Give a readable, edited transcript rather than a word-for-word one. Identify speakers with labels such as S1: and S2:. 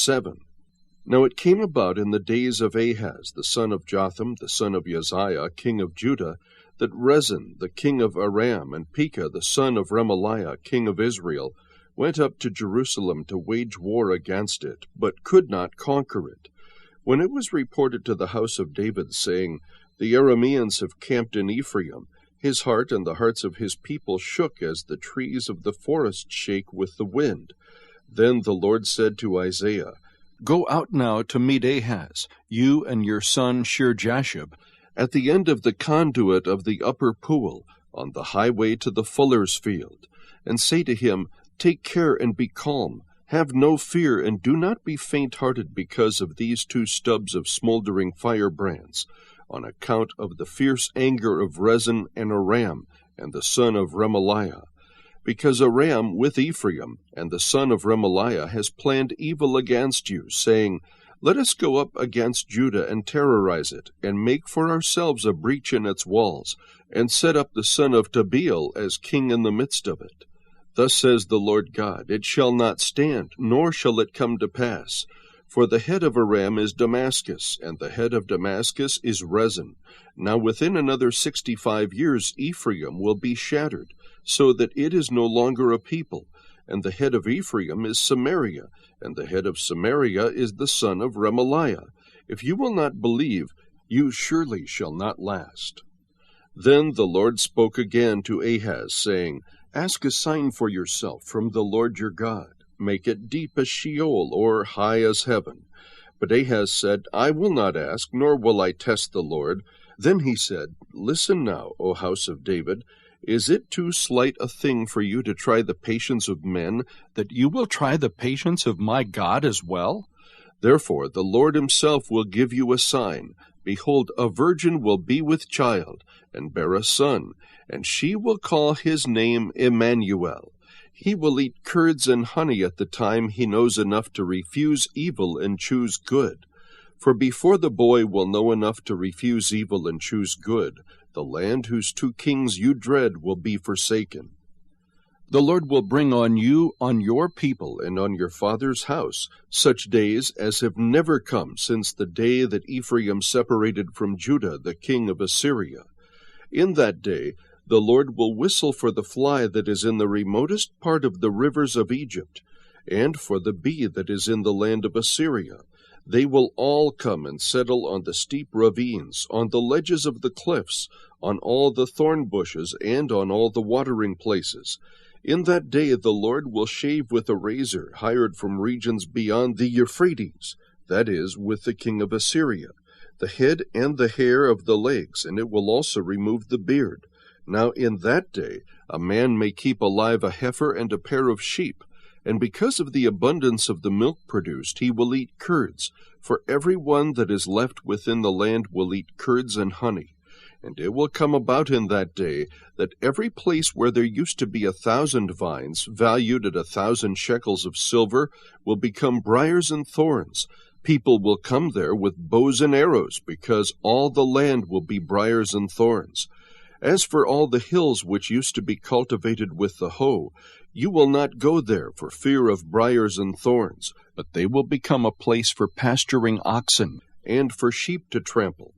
S1: 7. Now it came about in the days of Ahaz, the son of Jotham, the son of Uzziah, king of Judah, that Rezin, the king of Aram, and Pekah, the son of Remaliah, king of Israel, went up to Jerusalem to wage war against it, but could not conquer it. When it was reported to the house of David, saying, The Arameans have camped in Ephraim, his heart and the hearts of his people shook as the trees of the forest shake with the wind. Then the Lord said to Isaiah,
S2: Go out now to meet Ahaz, you and your son Shear-Jashub,
S1: at the end of the conduit of the upper pool, on the highway to the fuller's field, and say to him, Take care and be calm. Have no fear, and do not be faint-hearted because of these 2 stubs of smoldering firebrands, on account of the fierce anger of Rezin and Aram, and the son of Remaliah. Because Aram with Ephraim, and the son of Remaliah, has planned evil against you, saying, Let us go up against Judah and terrorize it, and make for ourselves a breach in its walls, and set up the son of Tabeel as king in the midst of it. Thus says the Lord God, It shall not stand, nor shall it come to pass. For the head of Aram is Damascus, and the head of Damascus is Rezin. Now within another 65 years Ephraim will be shattered, so that it is no longer a people. And the head of Ephraim is Samaria, and the head of Samaria is the son of Remaliah. If you will not believe, you surely shall not last. Then the Lord spoke again to Ahaz, saying, Ask a sign for yourself from the Lord your God. Make it deep as Sheol, or high as heaven. But Ahaz said, I will not ask, nor will I test the Lord. Then he said, Listen now, O house of David. Is it too slight a thing for you to try the patience of men,
S2: that you will try the patience of my God as well?
S1: Therefore the Lord himself will give you a sign. Behold, a virgin will be with child, and bear a son, and she will call his name Emmanuel. He will eat curds and honey at the time he knows enough to refuse evil and choose good. For before the boy will know enough to refuse evil and choose good, the land whose 2 kings you dread will be forsaken. The Lord will bring on you, on your people, and on your father's house, such days as have never come since the day that Ephraim separated from Judah, the king of Assyria. In that day the Lord will whistle for the fly that is in the remotest part of the rivers of Egypt, and for the bee that is in the land of Assyria. They will all come and settle on the steep ravines, on the ledges of the cliffs, on all the thorn bushes, and on all the watering places. In that day the Lord will shave with a razor hired from regions beyond the Euphrates, that is, with the king of Assyria, the head and the hair of the legs, and it will also remove the beard. Now in that day a man may keep alive a heifer and a pair of sheep, and because of the abundance of the milk produced he will eat curds, for every one that is left within the land will eat curds and honey. And it will come about in that day that every place where there used to be 1,000 vines, valued at 1,000 shekels of silver, will become briars and thorns. People will come there with bows and arrows, because all the land will be briars and thorns. As for all the hills which used to be cultivated with the hoe, you will not go there for fear of briars and thorns, but they will become a place for pasturing oxen and for sheep to trample.